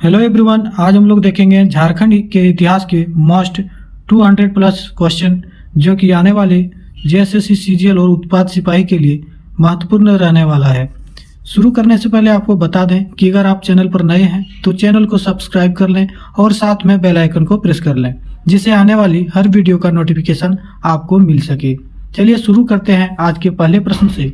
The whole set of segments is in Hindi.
हेलो एवरीवन, आज हम लोग देखेंगे झारखंड के इतिहास के मोस्ट 200 प्लस क्वेश्चन जो कि आने वाले जेएसएससी सीजीएल और उत्पाद सिपाही के लिए महत्वपूर्ण रहने वाला है। शुरू करने से पहले आपको बता दें कि अगर आप चैनल पर नए हैं तो चैनल को सब्सक्राइब कर लें और साथ में बेल आइकन को प्रेस कर लें, जिससे आने वाली हर वीडियो का नोटिफिकेशन आपको मिल सके। चलिए शुरू करते हैं आज के पहले प्रश्न से।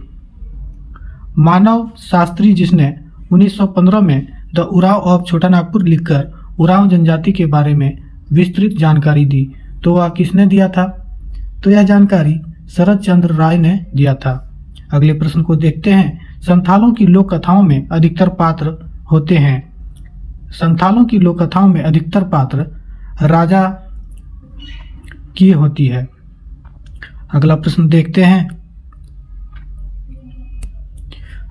मानव शास्त्री जिसने 1915 में द उराव ऑफ छोटा नागपुर लिखकर उराव जनजाति के बारे में विस्तृत जानकारी दी, तो वह किसने दिया था? तो यह जानकारी शरद चंद्र राय ने दिया था। अगले प्रश्न को देखते हैं। संथालों की लोक कथाओं में अधिकतर पात्र होते हैं। संथालों की लोक कथाओं में अधिकतर पात्र राजा की होती है। अगला प्रश्न देखते हैं।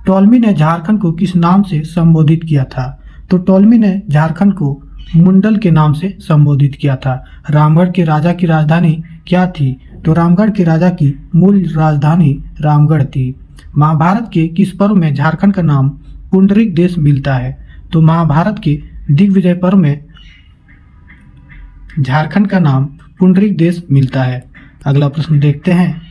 टोलमी ने झारखंड को किस नाम से संबोधित किया था? तो टोलमी ने झारखंड को मुंडल के नाम से संबोधित किया था। रामगढ़ के राजा की राजधानी क्या थी? तो रामगढ़ के राजा की मूल राजधानी रामगढ़ थी। महाभारत के किस पर्व में झारखंड का नाम पुंडरीक देश मिलता है? तो महाभारत के दिग्विजय पर्व में झारखंड का नाम पुंडरीक देश मिलता है। अगला प्रश्न देखते हैं।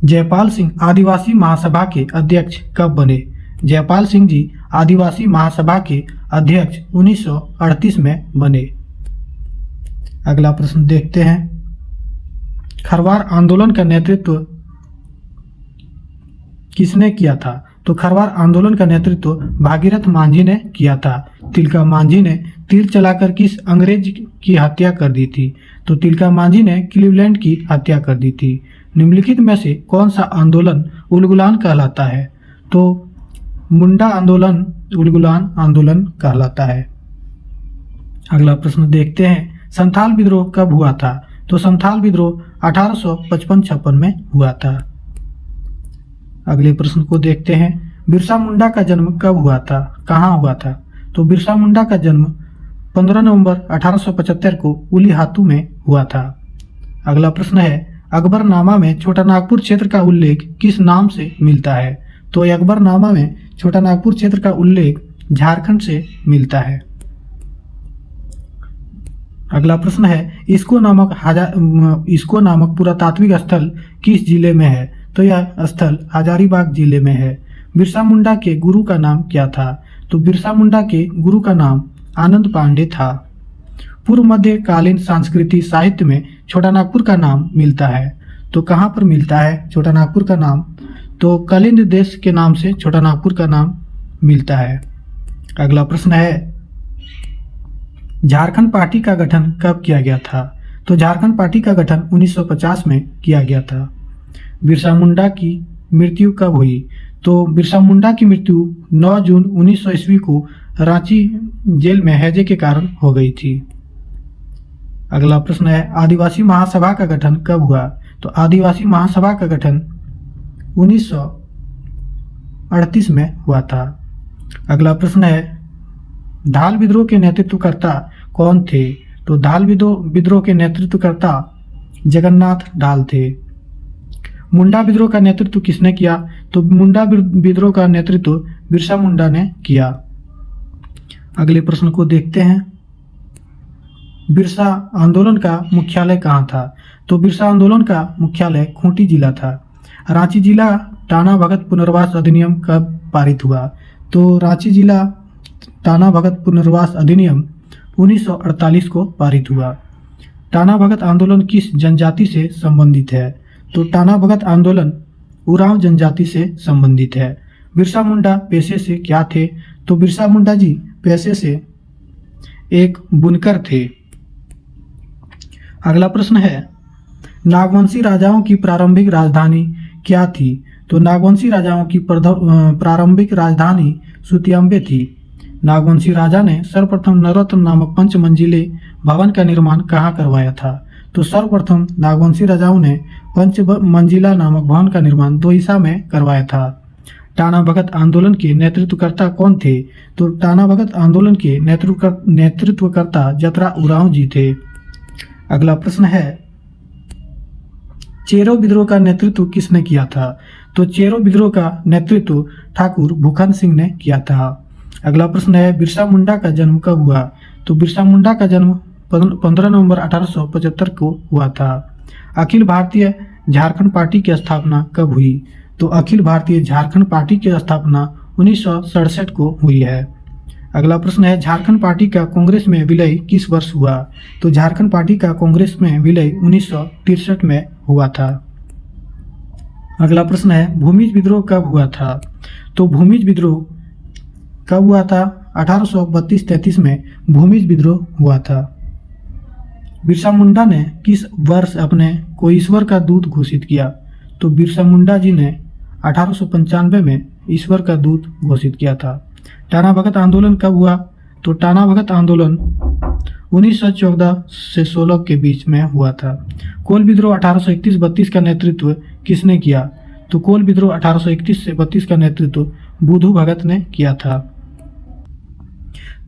जयपाल सिंह आदिवासी महासभा के अध्यक्ष कब बने? जयपाल सिंह जी आदिवासी महासभा के अध्यक्ष 1938 में बने। अगला प्रश्न देखते हैं। खरवार आंदोलन का नेतृत्व किसने किया था? तो खरवार आंदोलन का नेतृत्व भागीरथ मांझी ने किया था। तिलका मांझी ने तीर चलाकर किस अंग्रेज की हत्या कर दी थी? तो तिलका मांझी ने क्लीवलैंड की हत्या कर दी थी। निम्नलिखित में से कौन सा आंदोलन उलगुलान कहलाता है? तो मुंडा आंदोलन उलगुलान आंदोलन कहलाता है। अगला प्रश्न देखते हैं। संथाल विद्रोह कब हुआ था? तो संथाल विद्रोह 1855-56 में हुआ था। अगले प्रश्न को देखते हैं। बिरसा मुंडा का जन्म कब हुआ था? कहाँ हुआ था? तो बिरसा मुंडा का जन्म 15 नवंबर 1875 को उलीहातू में हुआ था। अगला प्रश्न है। अकबरनामा में छोटा नागपुर क्षेत्र का उल्लेख किस नाम से मिलता है? तो अकबरनामा में छोटा नागपुर क्षेत्र का उल्लेख झारखंड से मिलता है। अगला प्रश्न है। इसको नामक पुरातात्विक स्थल किस जिले में है? तो यह स्थल हजारीबाग जिले में है। बिरसा मुंडा के गुरु का नाम क्या था? तो बिरसा मुंडा के गुरु का नाम आनंद पांडे था। पूर्व मध्यकालीन संस्कृति साहित्य में छोटा नागपुर का नाम मिलता है। तो कहाँ पर मिलता है छोटा नागपुर का नाम? तो कलिंद देश के नाम से छोटा नागपुर का नाम मिलता है। अगला प्रश्न है। झारखंड पार्टी का गठन कब किया गया था? तो झारखंड पार्टी का गठन 1950 में किया गया था। बिरसा मुंडा की मृत्यु कब हुई? तो बिरसा मुंडा की मृत्यु 9 जून 1900 ईस्वी को रांची जेल में हैजे के कारण हो गई थी। अगला प्रश्न है। आदिवासी महासभा का गठन कब हुआ? तो आदिवासी महासभा का गठन 1938 में हुआ था। अगला प्रश्न है। धाल विद्रोह के नेतृत्वकर्ता कौन थे? तो धाल विद्रोह के नेतृत्वकर्ता जगन्नाथ ढाल थे। मुंडा विद्रोह का नेतृत्व किसने किया? तो मुंडा विद्रोह का नेतृत्व बिरसा मुंडा ने किया। अगले प्रश्न को देखते हैं। बिरसा आंदोलन का मुख्यालय कहाँ था? तो बिरसा आंदोलन का मुख्यालय खूंटी जिला था। रांची जिला टाना भगत पुनर्वास अधिनियम कब पारित हुआ? तो रांची जिला टाना भगत पुनर्वास अधिनियम 1948 को पारित हुआ। टाना भगत आंदोलन किस जनजाति से संबंधित है? तो टाना भगत आंदोलन उरांव जनजाति से संबंधित है। बिरसा मुंडा पेशे से क्या थे? तो बिरसा मुंडा जी पेशे से एक बुनकर थे। अगला प्रश्न है। नागवंशी राजाओं की प्रारंभिक राजधानी क्या थी? तो नागवंशी राजाओं की प्रारंभिक राजधानी सुतियम्बे थी। नागवंशी राजा ने सर्वप्रथम नवरत्न नामक 5 मंजिले भवन का निर्माण कहाँ करवाया था? तो सर्वप्रथम नागवंशी राजाओं ने 5 मंजिला नामक भवन का निर्माण दोईसा में करवाया था। टाना भगत आंदोलन के नेतृत्वकर्ता कौन थे? तो टाना भगत आंदोलन के नेतृत्वकर्ता जतरा उरांव जी थे। अगला प्रश्न है। चेरो विद्रोह का नेतृत्व किसने किया था? तो चेरो विद्रोह का नेतृत्व ठाकुर भूखन सिंह ने किया था। अगला प्रश्न है बिरसा मुंडा का जन्म कब हुआ? तो बिरसा मुंडा का जन्म 15 नवंबर 1875 को हुआ था। अखिल भारतीय झारखंड पार्टी की स्थापना कब हुई? तो अखिल भारतीय झारखंड पार्टी की स्थापना 1967 को हुई है। अगला प्रश्न है झारखंड पार्टी का कांग्रेस में विलय किस वर्ष हुआ? तो झारखंड पार्टी का कांग्रेस में विलय 1963 में हुआ था। अगला प्रश्न है भूमिज विद्रोह कब हुआ था? तो भूमिज विद्रोह कब हुआ था? 1832-33 में भूमिज विद्रोह हुआ था। बिरसा मुंडा ने किस वर्ष अपने को ईश्वर का दूत घोषित किया? तो बिरसा मुंडा जी ने 1895 में ईश्वर का दूत घोषित किया था। टाना भगत आंदोलन कब हुआ? तो टाना भगत आंदोलन 1914 से 16 के बीच में हुआ था। कोल विद्रोह 1831-32 का नेतृत्व किसने किया? तो कोल विद्रोह 1831 से 32 का नेतृत्व बुधु भगत ने किया था।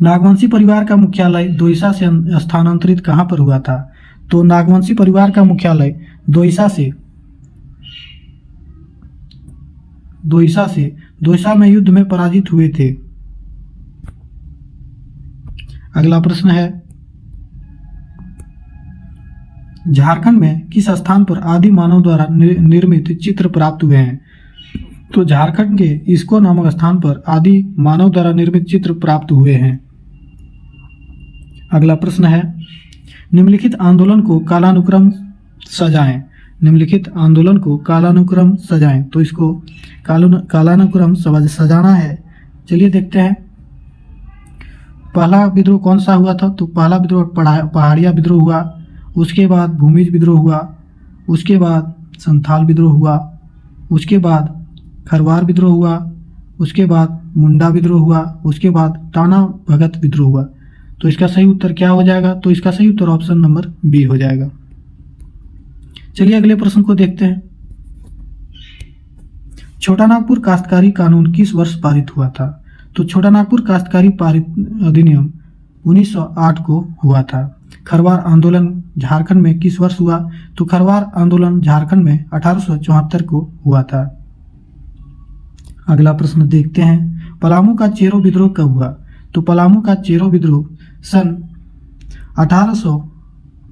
नागवंशी परिवार का मुख्यालय दोईसा से स्थानांतरित कहाँ पर हुआ था? तो नागवंशी परिवार का मुख्यालय दोईसा में युद्ध में पराजित हुए थे। अगला प्रश्न है झारखंड में किस स्थान पर आदि मानव द्वारा निर्मित चित्र प्राप्त हुए हैं? तो झारखंड के इसको नामक स्थान पर आदि मानव द्वारा निर्मित चित्र प्राप्त हुए हैं। अगला प्रश्न है निम्नलिखित आंदोलन को कालानुक्रम सजाएं। निम्नलिखित आंदोलन को कालानुक्रम सजाएं। तो इसको कालानुक्रम सजाना है। चलिए देखते हैं पहला विद्रोह कौन सा हुआ था? तो पहला विद्रोह पहाड़िया विद्रोह हुआ, उसके बाद भूमिज विद्रोह हुआ, उसके बाद संथाल विद्रोह हुआ, उसके बाद खरवार विद्रोह हुआ, उसके बाद मुंडा विद्रोह हुआ, उसके बाद टाना भगत विद्रोह हुआ। तो इसका सही उत्तर क्या हो जाएगा? तो इसका सही उत्तर ऑप्शन नंबर बी हो जाएगा। चलिए अगले प्रश्न को देखते हैं। छोटा नागपुर काश्तकारी कानून किस वर्ष पारित हुआ था? तो छोटा नागपुर काश्तकारी पारित अधिनियम 1908 को हुआ था। खरवार आंदोलन झारखंड में किस वर्ष हुआ? तो खरवार आंदोलन झारखंड में 1874 को हुआ था। अगला प्रश्न देखते हैं पलामू का चेरो विद्रोह कब हुआ? तो पलामू का चेरो विद्रोह सन 1800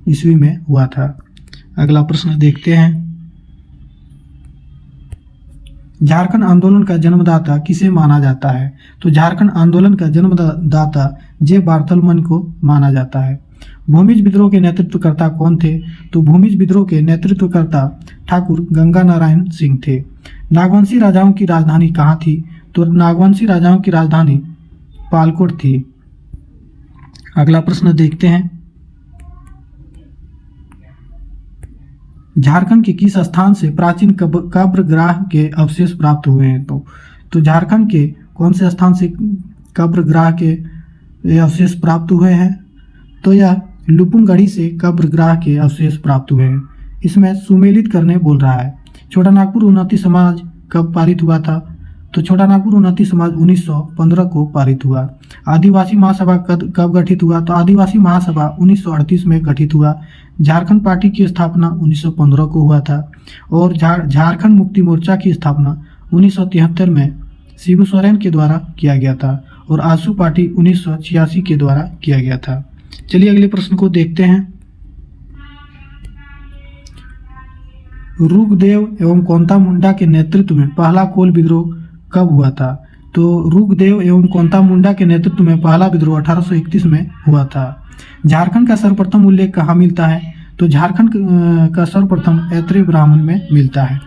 ईस्वी में हुआ था। अगला प्रश्न देखते हैं झारखंड आंदोलन का जन्मदाता किसे माना जाता है? तो झारखंड आंदोलन का जन्मदाता जे बार्थलोमेव को माना जाता है। भूमिज विद्रोह के नेतृत्वकर्ता कौन थे? तो भूमिज विद्रोह के नेतृत्वकर्ता ठाकुर गंगा नारायण सिंह थे। नागवंशी राजाओं की राजधानी कहाँ थी? तो नागवंशी राजाओं की राजधानी पालकोट थी। अगला प्रश्न देखते हैं झारखंड के किस स्थान से प्राचीन कब्रगाह के अवशेष प्राप्त हुए हैं? तो झारखंड के कौन से स्थान से कब्रगाह के अवशेष प्राप्त हुए हैं? तो यह लुपुंगड़ी से कब्रगाह के अवशेष प्राप्त हुए हैं। इसमें सुमेलित करने बोल रहा है। छोटा नागपुर उन्नति समाज कब पारित हुआ था? तो छोटा नागपुर उन्नति समाज 1915 को पारित हुआ। आदिवासी महासभा कब गठित हुआ? तो आदिवासी महासभा 1938 में गठित हुआ। झारखंड पार्टी की स्थापना 1915 को हुआ था और झारखंड मुक्ति मोर्चा की स्थापना 1973 में शिबू सोरेन के द्वारा किया गया था और आजसू पार्टी 1986 के द्वारा किया गया था। चलिए अगले प्रश्न को देखते हैं। रुगदेव एवं कोंता मुंडा के नेतृत्व में पहला कोल विद्रोह कब हुआ था? तो रुगदेव एवं कोंता मुंडा के नेतृत्व में पहला विद्रोह 1831 में हुआ था। झारखंड का सर्वप्रथम उल्लेख कहाँ मिलता है? तो झारखंड का सर्वप्रथम ऐत्रेय ब्राह्मण में मिलता है।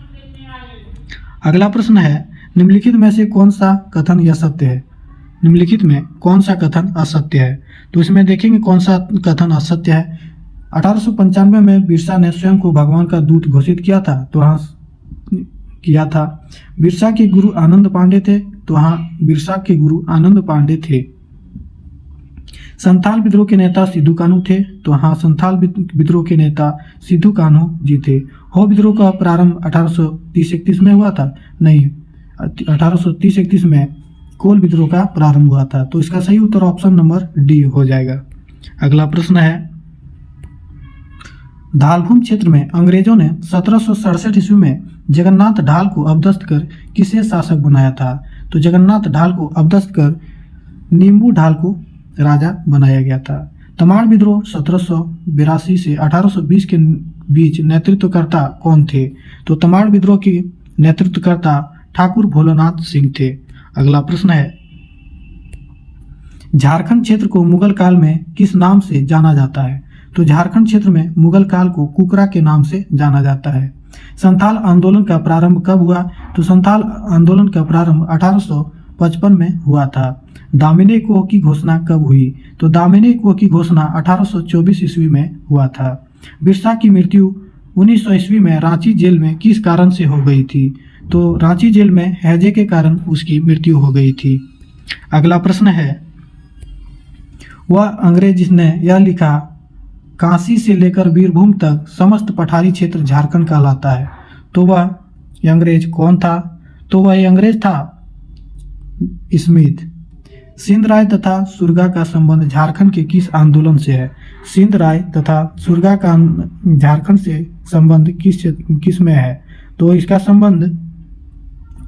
अगला प्रश्न है निम्नलिखित में से कौन सा कथन यह सत्य है? निम्नलिखित में कौन सा कथन असत्य है? तो इसमें देखेंगे कौन सा कथन असत्य है। 1895 में बिरसा ने स्वयं को भगवान का दूत घोषित किया था, तो हाँ किया था। बिरसा के गुरु आनंद पांडे थे, तो हाँ बिरसा के गुरु आनंद पांडे थे। संथाल विद्रोह के नेता सिद्धू कान्हू थे, तो हाँ संथाल विद्रोह के नेता सिद्धू कान्हू जी थे। हो विद्रोह का प्रारंभ 1830-31 में हुआ था? नहीं, 1830-31 में कोल विद्रोह का प्रारंभ हुआ था। तो इसका सही उत्तर ऑप्शन नंबर डी हो जाएगा। अगला प्रश्न है धालभूम क्षेत्र में अंग्रेजों ने 1767 ईस्वी में जगन्नाथ ढाल को अवदस्त कर किसे शासक बनाया था? तो जगन्नाथ ढाल को अवदस्त कर नींबू ढाल को राजा बनाया गया था। तमाड़ विद्रोह 1782 से 1820 के बीच नेतृत्वकर्ता कौन थे? तो तमाड़ विद्रोह के नेतृत्वकर्ता ठाकुर भोलानाथ सिंह थे। अगला प्रश्न है, झारखंड क्षेत्र को मुगल काल में किस नाम से जाना जाता है? तो झारखंड क्षेत्र में मुगल काल को कुकरा के नाम से जाना जाता है। संथाल आंदोलन का प्रारंभ कब हुआ? तो संथाल आंदोलन का प्रारंभ 1855 में हुआ था। दामिनी कोह की घोषणा कब हुई? तो दामिनी कोह की घोषणा 1824 ईस्वी में हुआ था। बिरसा की मृत्यु 1900 ईस्वी में रांची जेल में किस कारण से हो गई थी? तो रांची जेल में हैजे के कारण उसकी मृत्यु हो गई थी। अगला प्रश्न है, वह अंग्रेज जिसने यह लिखा, काशी से लेकर बीरभूम तक समस्त पठारी क्षेत्र झारखंड कहलाता है, तो वह अंग्रेज कौन था? तो वह अंग्रेज था स्मिथ। सिंध राय तथा सुरगा का संबंध झारखंड के किस आंदोलन से है? सिंध राय तथा सुरगा का झारखंड से संबंध किस में है? तो इसका संबंध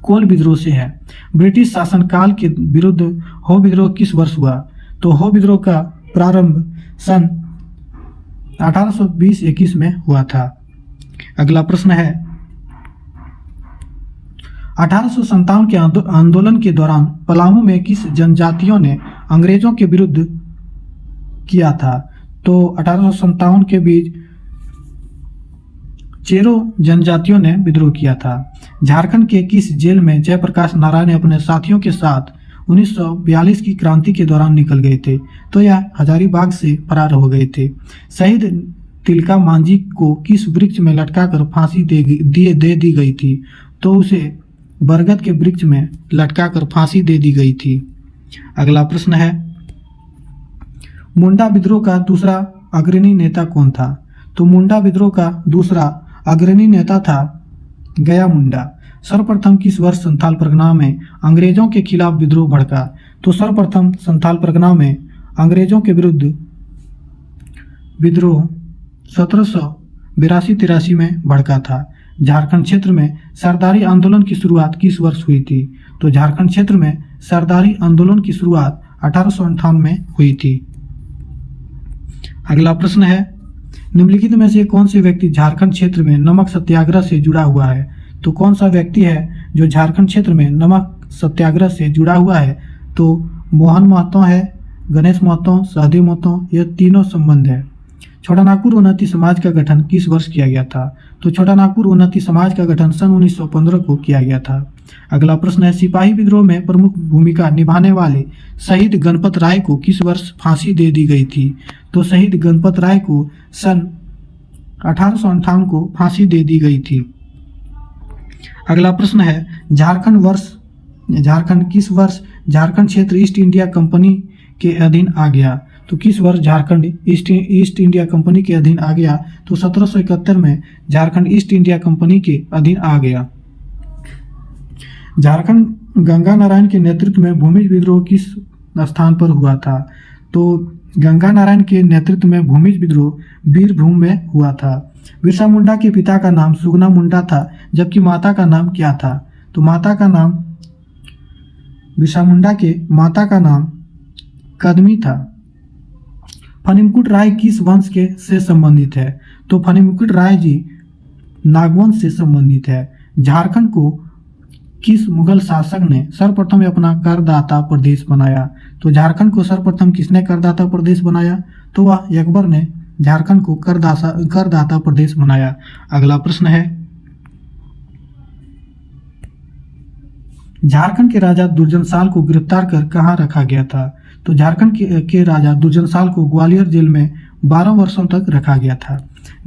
कोल विद्रोह से है। ब्रिटिश शासनकाल के विरुद्ध हो विद्रोह किस वर्ष हुआ? तो हो विद्रोह का प्रारंभ सन 1820-21 में हुआ था। अगला प्रश्न है, 1857 के आंदोलन के दौरान पलामू में किस जनजातियों ने अंग्रेजों के विरुद्ध किया था? तो 1857 के बीच चेरो जनजातियों ने विद्रोह किया था। झारखंड के किस जेल में जयप्रकाश नारायण अपने साथियों के साथ 1942 की क्रांति के दौरान निकल गए थे? तो यह हजारीबाग से फरार हो गए थे। शहीद तिलका मांझी को किस वृक्ष में लटकाकर फांसी दे दी गई थी? तो उसे बरगद के वृक्ष में लटकाकर फांसी दे दी गई थी। अगला प्रश्न है, मुंडा विद्रोह का दूसरा अग्रणी नेता कौन था? तो मुंडा विद्रोह का दूसरा अग्रणी नेता था गया मुंडा। सर्वप्रथम किस वर्ष संथाल परगना में अंग्रेजों के खिलाफ विद्रोह भड़का? तो सर्वप्रथम संथाल परगना में अंग्रेजों के विरुद्ध विद्रोह 1782-83 में भड़का था। झारखंड क्षेत्र में सरदारी आंदोलन की शुरुआत किस वर्ष हुई थी? तो झारखंड क्षेत्र में सरदारी आंदोलन की शुरुआत 1858 में हुई थी। अगला प्रश्न है, निम्नलिखित में से कौन से व्यक्ति झारखंड क्षेत्र में नमक सत्याग्रह से जुड़ा हुआ है? तो कौन सा व्यक्ति है जो झारखंड क्षेत्र में नमक सत्याग्रह से जुड़ा हुआ है? तो मोहन महतो है, गणेश महतो, सहदेव महतो, यह तीनों संबंध है। छोटा नागपुर उन्नति समाज का गठन किस वर्ष किया गया था? तो छोटा नागपुर उन्नति समाज का गठन सन 1915 को किया गया था। अगला प्रश्न है, सिपाही विद्रोह में प्रमुख भूमिका निभाने वाले शहीद गणपत राय को किस वर्ष फांसी दे दी गई थी? तो शहीद गणपत राय को सन 1858 को फांसी दे दी गई थी। अगला प्रश्न है, झारखंड किस वर्ष झारखंड क्षेत्र ईस्ट इंडिया कंपनी के अधीन आ गया? तो किस वर्ष झारखंड ईस्ट इंडिया कंपनी के अधीन आ गया? तो 1771 में झारखंड ईस्ट इंडिया कंपनी के अधीन आ गया। झारखंड गंगा नारायण के नेतृत्व में भूमिज विद्रोह किस स्थान पर हुआ था? तो गंगा नारायण के नेतृत्व में भूमिज विद्रोह बीरभूम में हुआ था। बिरसा मुंडा के पिता का नाम सुगना मुंडा था, जबकि माता का नाम क्या था? तो बिरसा मुंडा के माता का नाम कदमी था। फणिमुकुट राय किस वंश के से संबंधित है? तो फणिमुकुट राय जी नागवंश से संबंधित है। झारखंड को किस मुगल शासक ने सर्वप्रथम अपना करदाता प्रदेश बनाया? तो झारखंड को सर्वप्रथम किसने करदाता प्रदेश बनाया? तो वह अकबर ने झारखंड को करदाता प्रदेश बनाया। अगला प्रश्न है, झारखंड के राजा दुर्जनशाल को गिरफ्तार कर कहाँ रखा गया था? तो झारखंड के राजा दुर्जनशाल को ग्वालियर जेल में 12 वर्षों तक रखा गया था।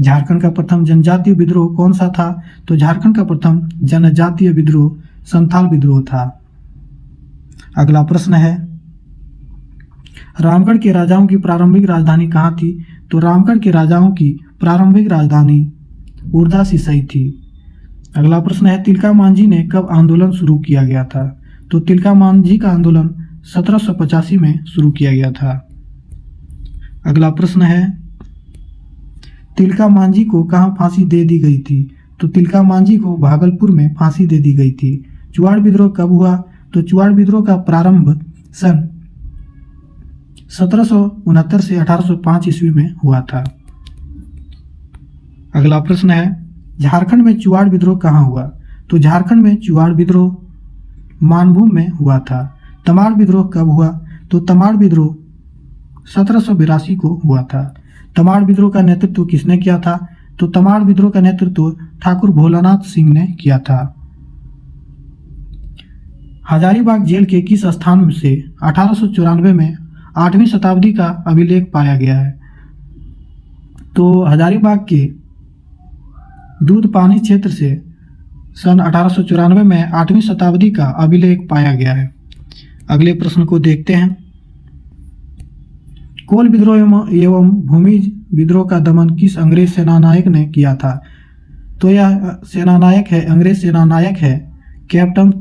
झारखंड का प्रथम जनजातीय विद्रोह कौन सा था? तो झारखंड का प्रथम जनजातीय विद्रोह संथाल विद्रोह था। अगला प्रश्न है, रामगढ़ के राजाओं की प्रारंभिक राजधानी कहाँ थी? तो रामगढ़ के राजाओं की प्रारंभिक राजधानी उर्दा सिसई थी। अगला प्रश्न है, तिलका मांझी ने कब आंदोलन शुरू किया गया था? तो तिलका मांझी का आंदोलन 1785 में शुरू किया गया था। अगला प्रश्न है, तिलका मांझी को कहाँ फांसी दे दी गई थी? तो तिलका मांझी को भागलपुर में फांसी दे दी गई थी। चुआड़ विद्रोह कब हुआ? तो चुआड़ विद्रोह का प्रारंभ सन 1769 से 1805 ईस्वी में हुआ था। अगला प्रश्न है, झारखंड में चुआड़ विद्रोह कहाँ हुआ? तो झारखंड में चुआड़ विद्रोह मानभूम में हुआ था। तमाड़ विद्रोह कब हुआ? तो तमाड़ विद्रोह 1782 को हुआ था। तमाड़ विद्रोह का नेतृत्व किसने किया था? तो तमाड़ विद्रोह का नेतृत्व ठाकुर भोलानाथ सिंह ने किया था। हजारीबाग जेल के किस स्थान से 1894 में 8वीं शताब्दी का अभिलेख पाया गया है? तो हजारीबाग के दूध पानी क्षेत्र से सन 1894 में 8वीं शताब्दी का अभिलेख पाया गया है। अगले प्रश्न को देखते हैं। कोल विद्रोह एवं भूमिज विद्रोह का दमन किस अंग्रेज सेनानायक ने किया था? तो यह सेनानायक है, अंग्रेज सेनानायक है कैप्टन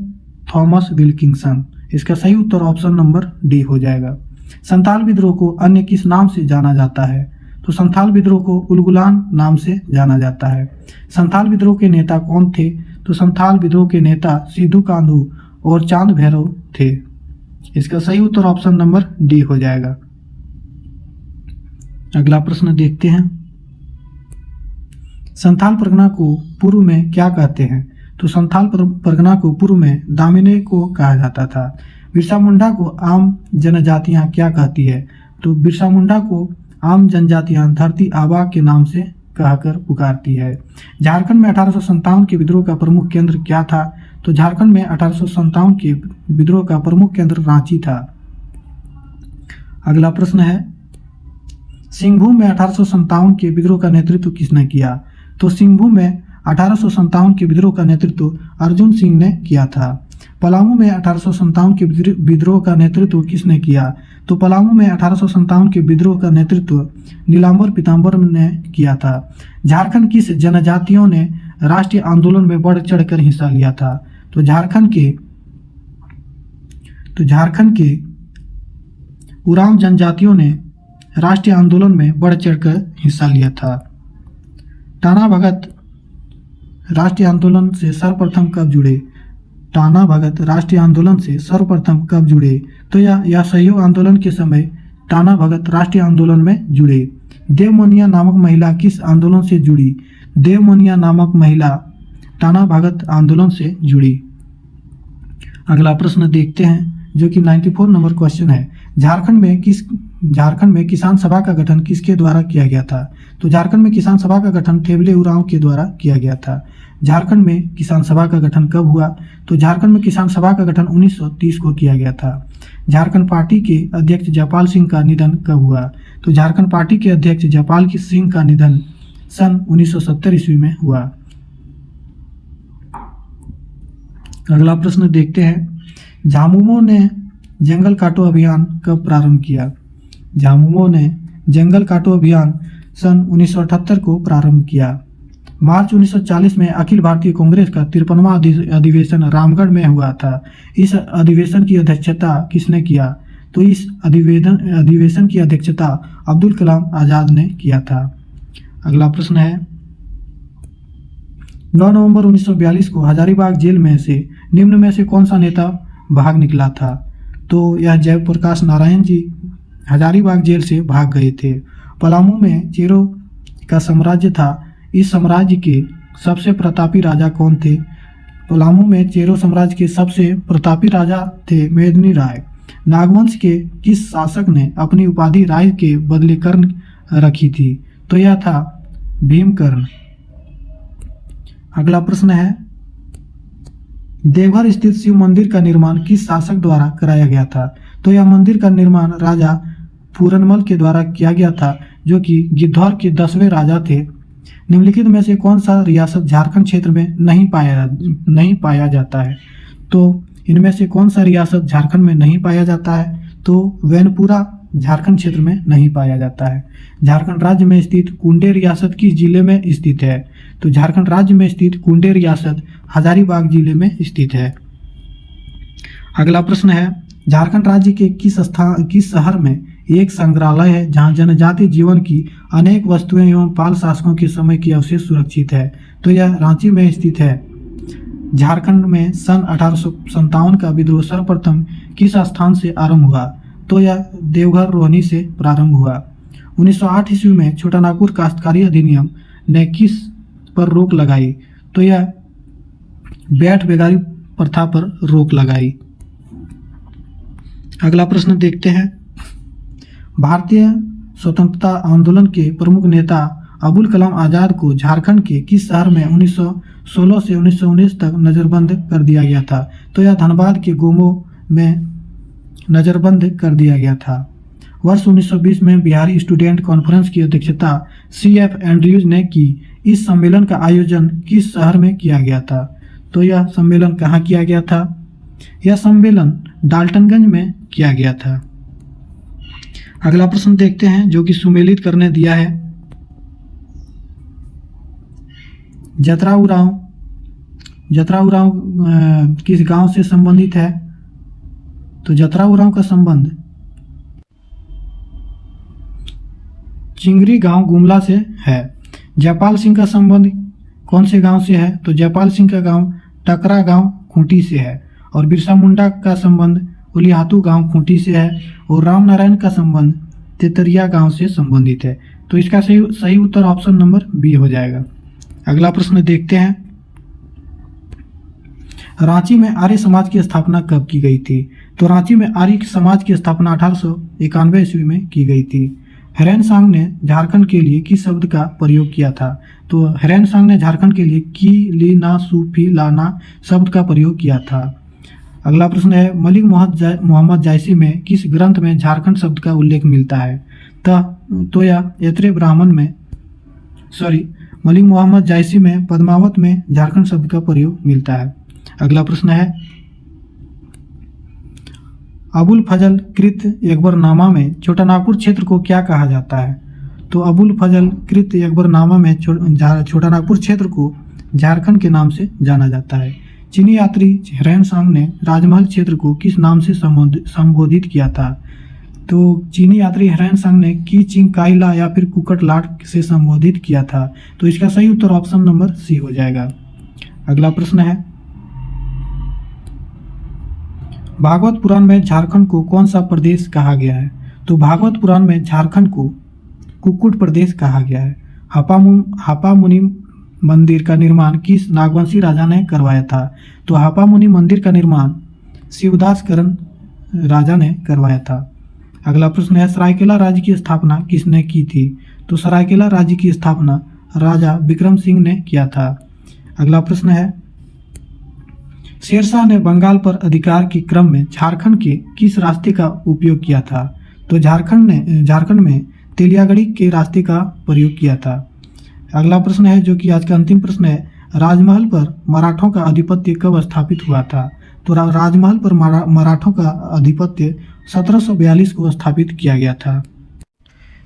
थॉमस विल्किंसन। इसका सही उत्तर ऑप्शन नंबर डी हो जाएगा। संथाल विद्रोह को अन्य किस नाम से जाना जाता है? तो संथाल विद्रोह को उलगुलान नाम से जाना जाता है। संथाल विद्रोह के नेता कौन थे? तो संथाल विद्रोह के नेता सिद्धू कान्हू और चांद भैरव थे। इसका सही उत्तर ऑप्शन नंबर डी हो जाएगा। अगला प्रश्न देखते हैं। संथाल परगना को पूर्व में क्या कहते हैं? तो संथाल परगना को पूर्व में दामिने को कहा जाता था। बिरसा मुंडा को आम जनजातियां क्या कहती है? तो बिरसा मुंडा को आम जनजातियां धरती आबा के नाम से कहकर पुकारती है। झारखंड में 1857 के विद्रोह का प्रमुख केंद्र क्या था? तो झारखंड में 1857 के विद्रोह का प्रमुख केंद्र रांची था। अगला प्रश्न है, सिंहभूम में 1857 के विद्रोह का नेतृत्व किसने किया? तो सिंहभूम में 1857 के विद्रोह का नेतृत्व अर्जुन सिंह ने किया था। पलामू में 1857 के विद्रोह का नेतृत्व किसने किया? तो पलामू में 1857 के विद्रोह का नेतृत्व नीलांबर पीताम्बर ने किया था। झारखंड किस जनजातियों ने राष्ट्रीय आंदोलन में बढ़ चढ़कर हिस्सा लिया था? तो झारखंड के उरांव जनजातियों ने राष्ट्रीय आंदोलन में बढ़ चढ़कर हिस्सा लिया था। टाना भगत राष्ट्रीय आंदोलन से सर्वप्रथम कब जुड़े? टाना भगत राष्ट्रीय आंदोलन से सर्वप्रथम कब जुड़े? तो यह सहयोग आंदोलन के समय टाना भगत राष्ट्रीय आंदोलन में जुड़े। देवमोनिया नामक महिला किस आंदोलन से जुड़ी? देवमोनिया नामक महिला टाना भगत आंदोलन से जुड़ी। अगला प्रश्न देखते हैं जो कि 94 नंबर क्वेश्चन है। झारखंड में किसान सभा का गठन किसके द्वारा किया गया था? तो झारखंड में किसान सभा का गठन थेवले उरांव के द्वारा किया गया था। झारखंड में किसान सभा का गठन कब हुआ? तो झारखंड में किसान सभा का गठन 1930 को किया गया था। झारखंड पार्टी के अध्यक्ष जयपाल सिंह का निधन कब हुआ? तो झारखंड पार्टी के अध्यक्ष जयपाल सिंह का निधन सन 1970 ईस्वी में हुआ। अगला प्रश्न देखते हैं। झामुमो ने जंगल काटो अभियान कब प्रारंभ किया? झामुमो ने जंगल काटो अभियान सन 1978 को प्रारंभ किया। मार्च 1940 में अखिल भारतीय कांग्रेस का 53वां अधिवेशन रामगढ़ में हुआ था। इस अधिवेशन की अध्यक्षता किसने किया? तो इस अधिवेशन की अध्यक्षता अब्दुल कलाम आज़ाद ने किया था। अगला प्रश्न है, 9 नवंबर 1942 को हजारीबाग जेल में से निम्न में से कौन सा नेता भाग निकला था? तो यह जयप्रकाश नारायण जी हजारीबाग जेल से भाग गए थे। पलामू में चेरो का साम्राज्य था। इस साम्राज्य के सबसे प्रतापी राजा कौन थे? पलामू में चेरो साम्राज्य के सबसे प्रतापी राजा थे मेदिनी राय। नागवंश के किस शासक ने अपनी उपाधि राय के बदले कर्ण रखी थी? तो यह था भीमकर्ण। अगला प्रश्न है, देवघर स्थित शिव मंदिर का निर्माण किस शासक द्वारा कराया गया था? तो यह मंदिर का निर्माण राजा पूरनमल के द्वारा किया गया था, जो कि गिद्धौर के 10वें राजा थे। निम्नलिखित में से कौन सा रियासत झारखंड क्षेत्र में नहीं पाया जाता है? तो इनमें से कौन सा रियासत झारखंड में नहीं पाया जाता है? तो वैनपुरा झारखंड क्षेत्र में नहीं पाया जाता है। झारखंड राज्य में स्थित कुंडे रियासत किस जिले में स्थित है? तो झारखंड राज्य में स्थित कुंडे रियासत हजारीबाग जिले में स्थित है। अगला प्रश्न है, झारखंड राज्य के किस शहर में एक संग्रहालय है जहां जनजातीय जीवन की अनेक वस्तुएं एवं पाल शासकों के समय की अवशेष सुरक्षित है? तो यह रांची में स्थित है। झारखंड में सन 1857 का विद्रोह सर्वप्रथम किस स्थान से आरंभ हुआ? तो यह देवघर रोहनी से प्रारंभ हुआ। 1908 ईस्वी में छोटा नागपुर काश्तकारी अधिनियम ने किस पर रोक लगाई? तो यह बैठ बेगारी प्रथा पर रोक लगाई। अगला प्रश्न देखते हैं। भारतीय स्वतंत्रता आंदोलन के प्रमुख नेता अबुल कलाम आज़ाद को झारखंड के किस शहर में 1916 से 1919 तक नज़रबंद कर दिया गया था? तो यह धनबाद के गोमो में नज़रबंद कर दिया गया था। वर्ष 1920 में बिहारी स्टूडेंट कॉन्फ्रेंस की अध्यक्षता CF एंड्रयूज ने की। इस सम्मेलन का आयोजन किस शहर में किया गया था? तो यह सम्मेलन कहाँ किया गया था? यह सम्मेलन डाल्टनगंज में किया गया था। अगला प्रश्न देखते हैं जो कि सुमेलित करने दिया है। जतरा उरांव किस गांव से संबंधित है? तो जतरा उरांव का संबंध चिंगरी गांव गुमला से है। जयपाल सिंह का संबंध कौन से गांव से है? तो जयपाल सिंह का गांव टकरा गांव खूंटी से है। और बिरसा मुंडा का संबंध उलिहातू गांव खूंटी से है। और राम नारायण का संबंध तेतरिया गांव से संबंधित है। तो इसका सही उत्तर ऑप्शन नंबर बी हो जाएगा। अगला प्रश्न देखते हैं। रांची में आर्य समाज की स्थापना कब की गई थी? तो रांची में आर्य समाज की स्थापना 1891 ईस्वी में की गई थी। हेरेनसांग ने झारखंड के लिए किस शब्द का प्रयोग किया था? तो हेरेनसांग ने झारखंड के लिए की ली ना सूफी लाना शब्द का प्रयोग किया था। अगला प्रश्न है। मलिक मोहम्मद जायसी में किस ग्रंथ में झारखंड शब्द का उल्लेख मिलता है? तो यह एतरे ब्राह्मण में मलिक मोहम्मद जायसी में पद्मावत में झारखंड शब्द का प्रयोग मिलता है। अगला प्रश्न है। अबुल फजल कृत अकबरनामा में छोटा नागपुर क्षेत्र को क्या कहा जाता है? तो अबुल फजल कृत अकबरनामा में छोटा नागपुर क्षेत्र को झारखंड के नाम से जाना जाता है। चीनी यात्री हेरेनसांग ने राजमहल क्षेत्र को किस नाम से संबोधित किया था? तो चीनी यात्री हेरेनसांग ने की चिंग काइला या फिर कुकट लाट से संबोधित किया था। तो इसका सही उत्तर ऑप्शन नंबर सी हो जाएगा। अगला प्रश्न है। भागवत पुराण में झारखंड को कौन सा प्रदेश कहा गया है? तो भागवत पुराण में झारखंड को कुक्कुट प्रदेश कहा गया है। हापा मुनि मंदिर का निर्माण किस नागवंशी राजा ने करवाया था? तो हापा मुनि मंदिर का निर्माण शिवदास करण राजा ने करवाया था। अगला प्रश्न है। सरायकेला राज्य की स्थापना किसने की थी? तो सरायकेला राज्य की स्थापना राजा विक्रम सिंह ने किया था। अगला प्रश्न है। शेरशाह ने बंगाल पर अधिकार के क्रम में झारखंड के किस रास्ते का उपयोग किया था? तो झारखंड में तेलियागढ़ी के रास्ते का प्रयोग किया था। अगला प्रश्न है जो कि आज का अंतिम प्रश्न है। राजमहल पर मराठों का आधिपत्य कब स्थापित हुआ था? तो राजमहल पर मराठों का आधिपत्य 1742 को स्थापित किया गया था।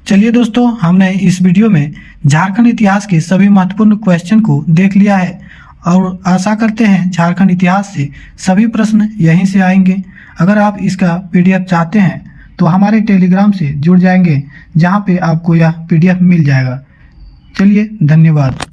चलिए दोस्तों, हमने इस वीडियो में झारखंड इतिहास के सभी महत्वपूर्ण क्वेश्चन को देख लिया है और आशा करते हैं झारखंड इतिहास से सभी प्रश्न यहीं से आएंगे। अगर आप इसका PDF चाहते हैं तो हमारे टेलीग्राम से जुड़ जाएंगे, जहां पे आपको यह PDF मिल जाएगा। चलिए, धन्यवाद।